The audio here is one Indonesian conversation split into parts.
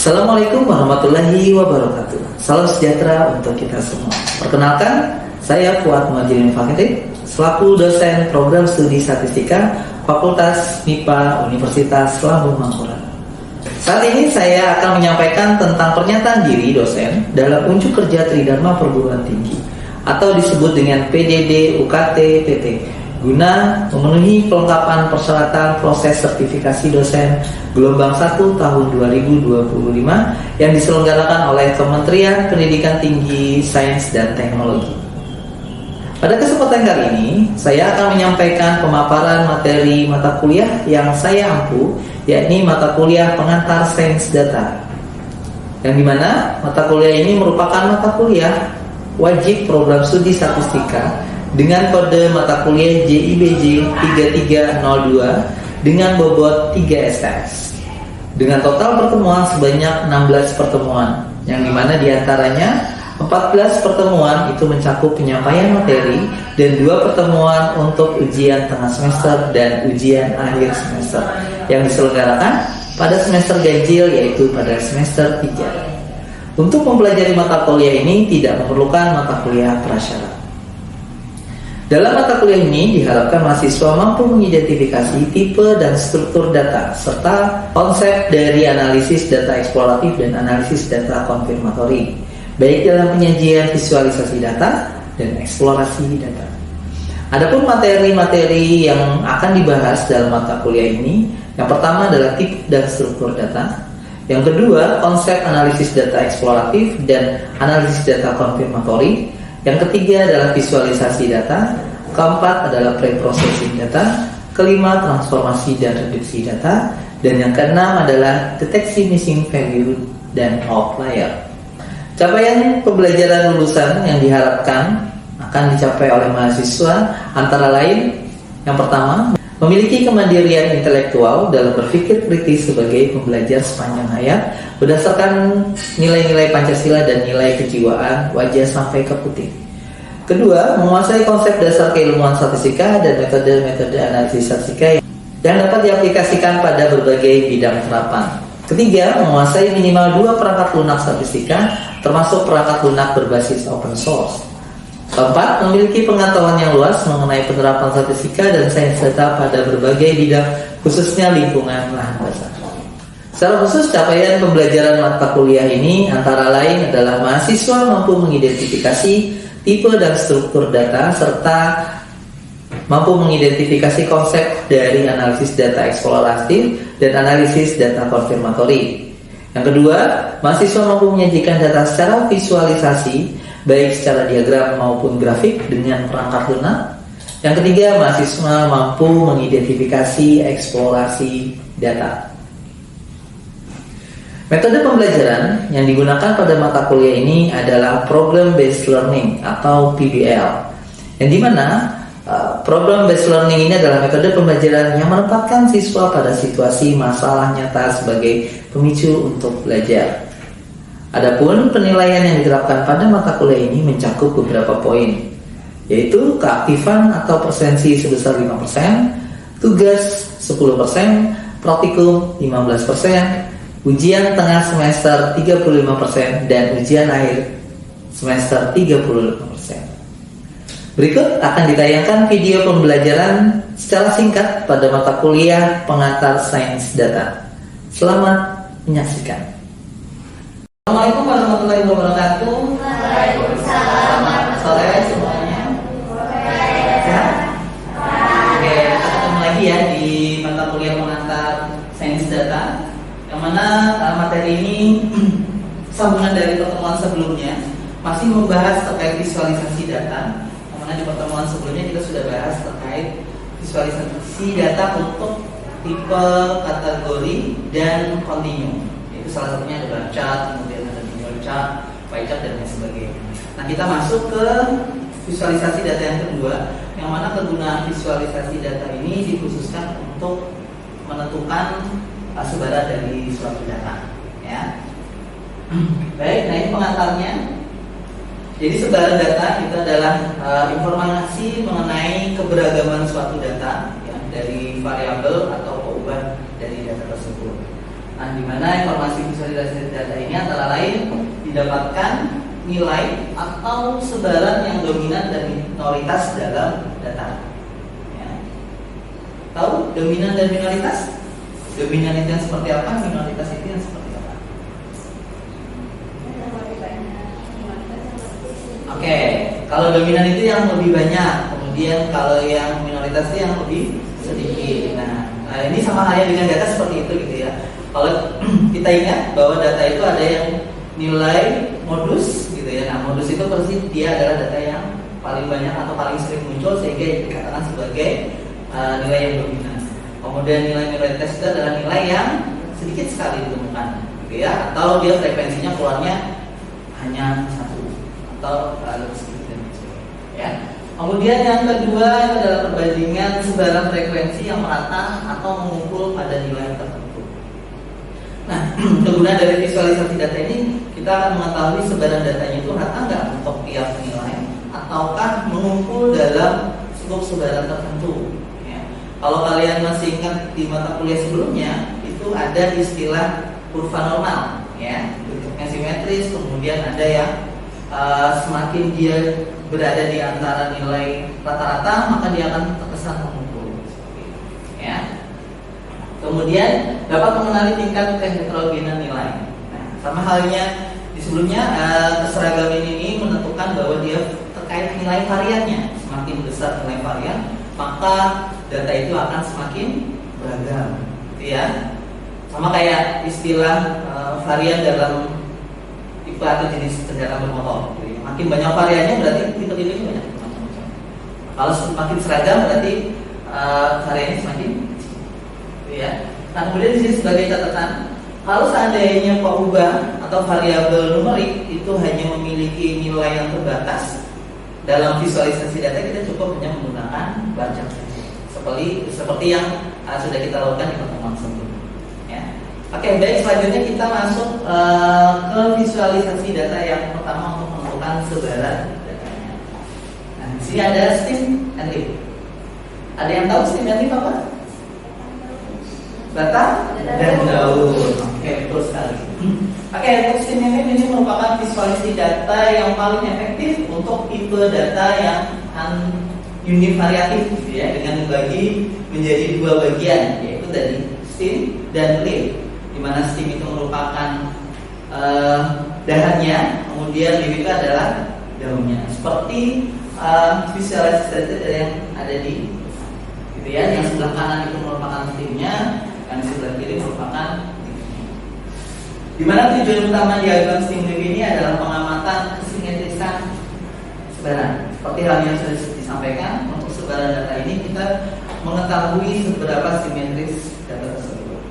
Assalamualaikum warahmatullahi wabarakatuh. Salam sejahtera untuk kita semua. Perkenalkan, saya Fuad Muhajirin Fakih, selaku dosen program studi statistika Fakultas MIPA Universitas Lambung Mangkurat. Saat ini saya akan menyampaikan tentang pernyataan diri dosen dalam unjuk kerja Tridharma Perguruan Tinggi atau disebut dengan PDD UKT PT, guna memenuhi kelengkapan persyaratan proses sertifikasi dosen gelombang 1 tahun 2025 yang diselenggarakan oleh Kementerian Pendidikan Tinggi, Sains dan Teknologi. Pada kesempatan kali ini, saya akan menyampaikan pemaparan materi mata kuliah yang saya ampu, yakni mata kuliah pengantar sains data, yang dimana mata kuliah ini merupakan mata kuliah wajib program studi statistika dengan kode mata kuliah JIBJ 3302 dengan bobot 3 SKS dengan total pertemuan sebanyak 16 pertemuan, yang dimana diantaranya 14 pertemuan itu mencakup penyampaian materi dan 2 pertemuan untuk ujian tengah semester dan ujian akhir semester yang diselenggarakan pada semester ganjil, yaitu pada semester 3. Untuk mempelajari mata kuliah ini tidak memerlukan mata kuliah prasyarat. Dalam mata kuliah ini diharapkan mahasiswa mampu mengidentifikasi tipe dan struktur data serta konsep dari analisis data eksploratif dan analisis data konfirmatori, baik dalam penyajian visualisasi data dan eksplorasi data. Adapun materi-materi yang akan dibahas dalam mata kuliah ini, yang pertama adalah tipe dan struktur data, yang kedua konsep analisis data eksploratif dan analisis data konfirmatori, yang ketiga adalah visualisasi data, keempat adalah pre-processing data, kelima transformasi dan reduksi data, dan yang keenam adalah deteksi missing value dan outlier. Capaian pembelajaran lulusan yang diharapkan akan dicapai oleh mahasiswa antara lain, yang pertama, memiliki kemandirian intelektual dalam berpikir kritis sebagai pembelajar sepanjang hayat berdasarkan nilai-nilai Pancasila dan nilai kejiwaan wajah sampai ke putih. Kedua, menguasai konsep dasar keilmuan statistika dan metode-metode analisis statistika yang dapat diaplikasikan pada berbagai bidang terapan. Ketiga, menguasai minimal 2 perangkat lunak statistika, termasuk perangkat lunak berbasis open source. Keempat, memiliki pengetahuan yang luas mengenai penerapan statistika dan sains data pada berbagai bidang, khususnya lingkungan lahan basah. Secara khusus, capaian pembelajaran mata kuliah ini antara lain adalah mahasiswa mampu mengidentifikasi tipe dan struktur data serta mampu mengidentifikasi konsep dari analisis data eksploratif dan analisis data konfirmatori. Yang kedua, mahasiswa mampu menyajikan data secara visualisasi, baik secara diagram maupun grafik dengan perangkat lunak. Yang ketiga, mahasiswa mampu mengidentifikasi eksplorasi data. Metode pembelajaran yang digunakan pada mata kuliah ini adalah Problem Based Learning atau PBL, yang dimana Problem Based Learning ini adalah metode pembelajaran yang menempatkan siswa pada situasi masalah nyata sebagai pemicu untuk belajar. Adapun penilaian yang diterapkan pada mata kuliah ini mencakup beberapa poin, yaitu keaktifan atau presensi sebesar 5%, tugas 10%, praktikum 15%, ujian tengah semester 35%, dan ujian akhir semester 35%. Berikut akan ditayangkan video pembelajaran secara singkat pada mata kuliah pengantar sains data. Selamat menyaksikan. Assalamualaikum warahmatullahi wabarakatuh. Waalaikumsalam. Sore semuanya. Sehat? Oke, kita ketemu lagi ya di mata kuliah pengantar sains data, yang mana materi ini sambungan dari pertemuan sebelumnya, masih membahas terkait visualisasi data. Yang mana di pertemuan sebelumnya kita sudah bahas terkait visualisasi data untuk tipe, kategori, dan kontinu. Itu salah satunya ada bar chart, kemudian ada linear chart, pie chart, dan lain sebagainya. Nah, kita masuk ke visualisasi data yang kedua, yang mana kegunaan visualisasi data ini dikhususkan untuk menentukan sebaran dari suatu data, ya. Baik, nah ini pengantarnya. Jadi sebaran data itu adalah informasi mengenai keberagaman suatu data, ya, dari variabel atau perubahan dari data tersebut. Nah, di mana informasi visualisasi data ini antara lain didapatkan nilai atau sebaran yang dominan dan minoritas dalam data. Ya. Tahu dominan dan minoritas? Dominan itu yang seperti apa? Minoritas itu yang seperti apa? Oke, kalau dominan itu yang lebih banyak, kemudian kalau yang minoritas itu yang lebih sedikit. Nah, ini sama halnya dengan data seperti itu gitu ya. Kalau kita ingat bahwa data itu ada yang nilai modus gitu ya. Nah, modus itu persis dia adalah data yang paling banyak atau paling sering muncul sehingga dikatakan sebagai nilai yang dominan. Kemudian nilai minoritas itu adalah nilai yang sedikit sekali ditemukan gitu ya, atau dia frekuensinya keluarnya hanya satu atau lebih sedikit ya. Kemudian yang kedua itu adalah perbandingan sebaran frekuensi yang merata atau mengumpul pada nilai tertentu. Nah, kegunaan dari visualisasi data ini kita akan mengetahui sebaran datanya itu rata nggak untuk tiap nilai, ataukah mengumpul dalam skop sebaran tertentu. Ya. Kalau kalian masih ingat di mata kuliah sebelumnya, itu ada istilah kurva normal, ya, bentuknya simetris. Kemudian ada yang semakin dia berada di antara nilai rata-rata, maka dia akan terkesan mengumpul. Ya. Kemudian dapat mengenali tingkat keheterogenan nilai. Nah, sama halnya di sebelumnya, keseragaman ini menentukan bahwa dia terkait nilai variannya. Semakin besar nilai varian, maka data itu akan semakin beragam, gitu ya. Sama kayak istilah varian dalam tipe atau jenis kendaraan bermotor. Gitu ya. Makin banyak variannya berarti tipe-tipenya banyak macam-macam. Kalau semakin seragam berarti variannya semakin ya. Nah, kemudian di sini sebagai catatan, kalau seandainya pengubah atau variabel numerik itu hanya memiliki nilai yang terbatas dalam visualisasi data, kita cukup hanya menggunakan bar chart seperti yang sudah kita lakukan di pertemuan sebelumnya. Ya. Oke, baik, selanjutnya kita masuk ke visualisasi data yang pertama untuk menentukan sebaran datanya. Nah, di sini ada Steam and Leaf. Ada yang tahu Steam and Leaf apa? Data dan daun. Oke, betul sekali. Oke, untuk Steam and Leaf ini merupakan visualisasi data yang paling efektif untuk tipe data yang univariatif, gitu ya, dengan dibagi menjadi dua bagian, yaitu dari Steam dan Leaf, di mana Steam itu merupakan dahannya, kemudian Leaf itu adalah daunnya. Seperti visualisasi data yang ada di, gitu ya, yang sebelah kanan itu merupakan Steam-nya, yang sebelah kiri merupakan Leaf-nya. Di mana tujuan utama diagram Steam Leaf ini adalah pengamatan kesimetrisan sebaran. Seperti hal yang sudah disampaikan, untuk sebaran data ini kita mengetahui seberapa simetris data tersebut,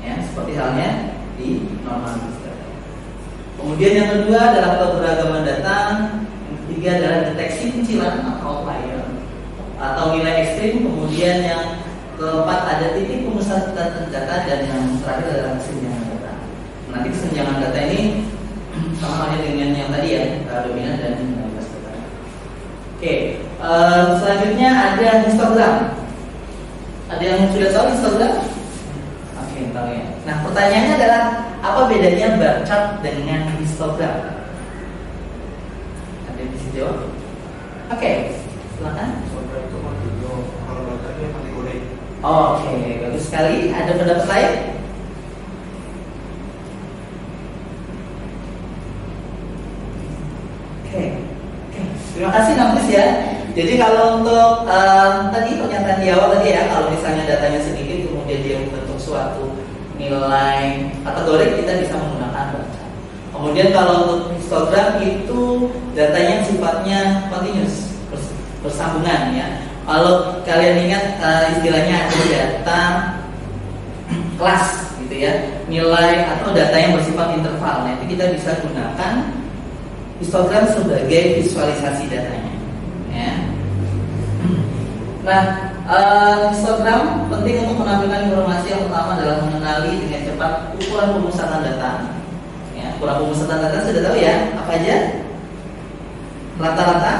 ya, seperti halnya di normalitas data. Kemudian yang kedua adalah keberagaman data. Yang ketiga adalah deteksi kecilan atau outlier atau nilai ekstrim. Kemudian yang keempat ada titik pemusatan data, dan yang terakhir adalah kesenjangan data. Nanti kesenjangan data ini sama halnya dengan yang tadi ya, dominan dan minoritas data. Oke, selanjutnya ada histogram. Ada yang sudah tahu histogram? Oke, tahu ya. Nah, pertanyaannya adalah apa bedanya bar chart dengan histogram? Ada yang bisa jawab? Oke, silakan. Oke, bagus sekali. Ada pendapat lain? Oke, terima kasih Nampis ya. Jadi kalau untuk tadi pernyataan di awal tadi ya, kalau misalnya datanya sedikit kemudian dia membentuk suatu nilai kategori, kita bisa menggunakan bar chart. Kemudian kalau untuk histogram itu datanya sifatnya continuous, bersambungan ya. Kalau kalian ingat istilahnya ada data kelas gitu ya, nilai atau data yang bersifat interval. Nah, itu kita bisa gunakan histogram sebagai visualisasi datanya ya. Nah, histogram penting untuk menampilkan informasi. Yang pertama adalah mengenali dengan cepat ukuran pemusatan data ya. Ukuran pemusatan data sudah tahu ya, apa aja? Rata-rata,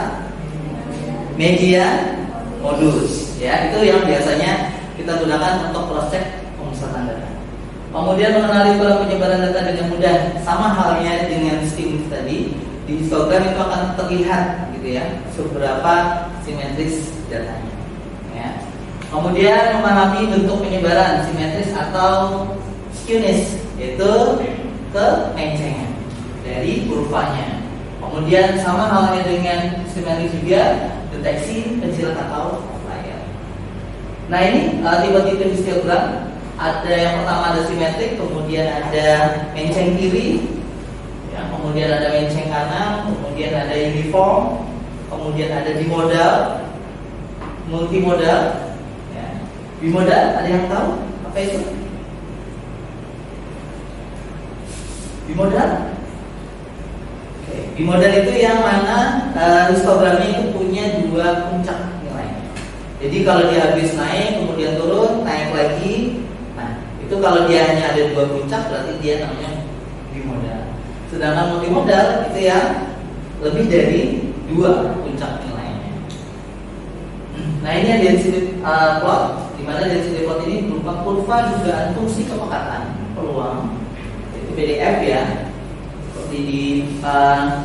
median, modus ya, itu yang biasanya kita gunakan untuk cross check pemusatan data. Kemudian mengenali pola penyebaran data dengan mudah, sama halnya dengan stimulus tadi. Di histogram itu akan terlihat gitu ya seberapa simetris datanya. Ya. Kemudian memahami bentuk penyebaran simetris atau skewness, yaitu kemencengan dari kurvanya. Kemudian sama halnya dengan simetris juga deteksi pensil atau outlier. Nah ini tipe-tipe histogram. Ada yang pertama ada simetrik, kemudian ada menceng kiri, ya, kemudian ada menceng kanan, kemudian ada uniform, kemudian ada bimodal, multimodal, ya. Bimodal ada yang tahu apa itu? Bimodal? Oke. Bimodal itu yang mana histogramnya itu punya dua puncak nilai. Jadi kalau dia habis naik, kemudian turun, naik lagi. Itu kalau dia hanya ada dua puncak berarti dia namanya bimodal. Sedangkan multimodal itu yang lebih dari dua puncak nilainya. Nah ini yang density plot, di mana density plot ini berupa kurva dugaan fungsi kepekatan peluang, itu PDF ya, seperti di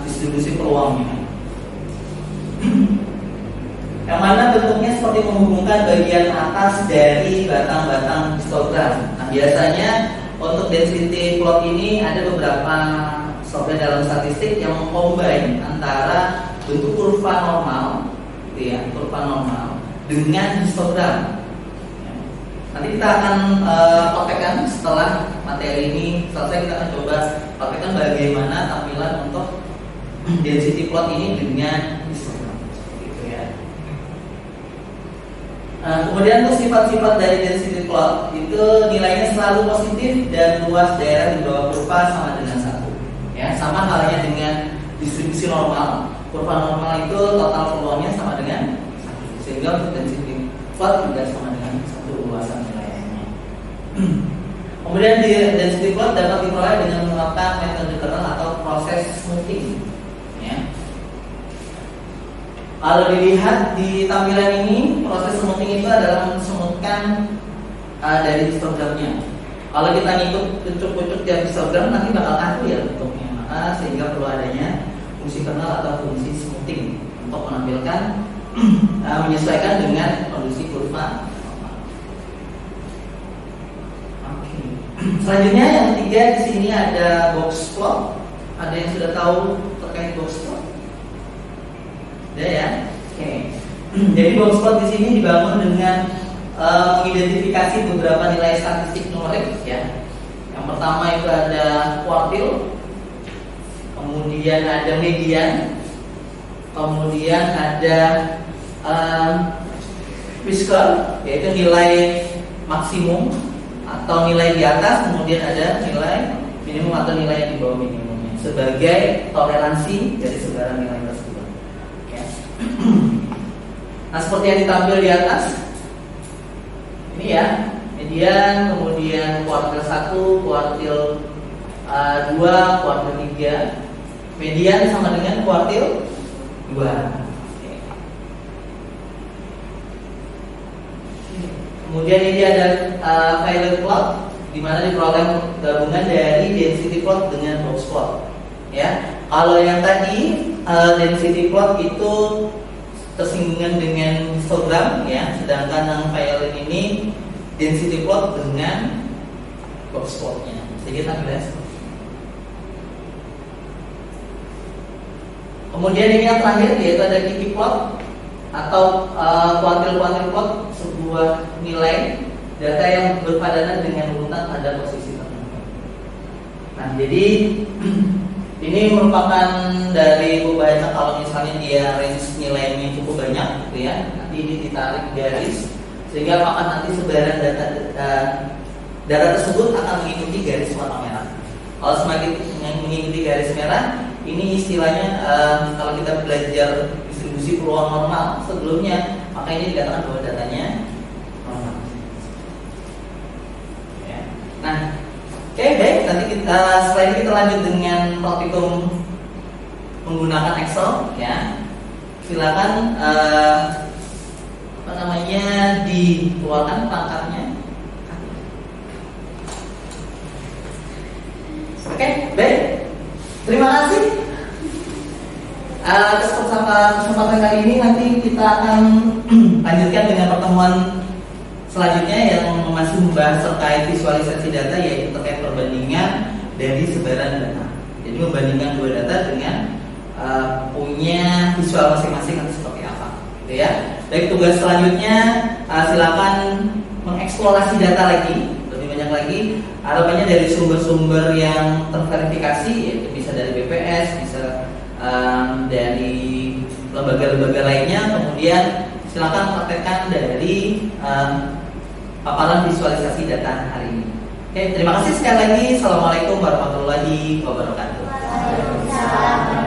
distribusi peluangnya. Yang mana bentuknya seperti menghubungkan bagian atas dari batang-batang histogram. Nah biasanya untuk density plot ini ada beberapa software dalam statistik yang mengcombine antara bentuk kurva normal, gitu ya, kurva normal dengan histogram. Nanti kita akan praktekkan setelah materi ini selesai, kita akan coba praktekkan bagaimana tampilan untuk density plot ini dengan histogram. Kemudian untuk sifat-sifat dari density plot itu nilainya selalu positif dan luas daerah di bawah kurva sama dengan 1. Ya, sama halnya dengan distribusi normal. Kurva normal itu total peluangnya sama dengan 1. Sehingga untuk density plot juga sama dengan 1 luasan nilainya. Kemudian di density plot dapat diperoleh dengan menggunakan metode kernel atau proses smoothing. Kalau dilihat di tampilan ini, proses smoothing itu adalah mensemutkan dari histogramnya. Kalau kita ngikut pucuk-pucuk tiap histogram nanti bakal kaku ya bentuknya. Maka sehingga perlu adanya fungsi kernel atau fungsi smoothing untuk menampilkan menyesuaikan dengan kondisi kurva. Oke. Selanjutnya yang ketiga di sini ada box plot. Ada yang sudah tahu terkait box plot? Ya, oke. Jadi box plot di sini dibangun dengan mengidentifikasi beberapa nilai statistik numerik ya. Yang pertama itu ada kuartil, kemudian ada median, kemudian ada whisker, yaitu nilai maksimum atau nilai di atas, kemudian ada nilai minimum atau nilai di bawah minimumnya sebagai toleransi dari segala nilai tersebut. Nah seperti yang ditampil di atas ini ya, median, kemudian kuartil 1, kuartil 2, kuartil 3. Median sama dengan kuartil 2. Kemudian ini ada Pilot plot, di mana diperoleh gabungan dari density plot dengan box plot. Ya, kalau yang tadi density plot itu tersinggungan dengan histogram ya, sedangkan yang Pilot ini density plot dengan box plotnya. Sedikit tampilan. Kemudian ini yang terakhir yaitu ada Kiki plot atau kuartil-kuartil plot, sebuah nilai data yang berpadanan dengan urutan pada posisi tertentu. Nah, jadi ini merupakan dari pembaca kalau misalnya dia range nilainya cukup banyak, gitu ya. Nanti ini ditarik garis sehingga akan nanti sebaran data tersebut akan mengikuti garis warna merah. Kalau semakin mengikuti garis merah, ini istilahnya kalau kita belajar distribusi peluang normal sebelumnya, maka ini dikatakan bahwa datanya normal. Ya. Nah, oke, baik. Nanti setelah ini kita lanjut dengan praktikum menggunakan Excel, ya. Silakan dikeluarkan perangkatnya. Terima kasih. Kesempatan kali ini nanti kita akan lanjutkan dengan pertemuan selanjutnya yang masih membahas terkait visualisasi data, yaitu terkait perbandingan dari sebaran data. Jadi membandingkan dua data dengan punya visual masing-masing atau seperti apa, gitu ya. Baik, tugas selanjutnya silakan mengeksplorasi data lagi, lebih banyak lagi, harapannya dari sumber-sumber yang terverifikasi, yaitu bisa dari BPS, bisa dari lembaga-lembaga lainnya. Kemudian silakan praktekkan dari paparan visualisasi data hari ini. Oke, terima kasih sekali lagi. Assalamualaikum warahmatullahi wabarakatuh. Waalaikumsalam.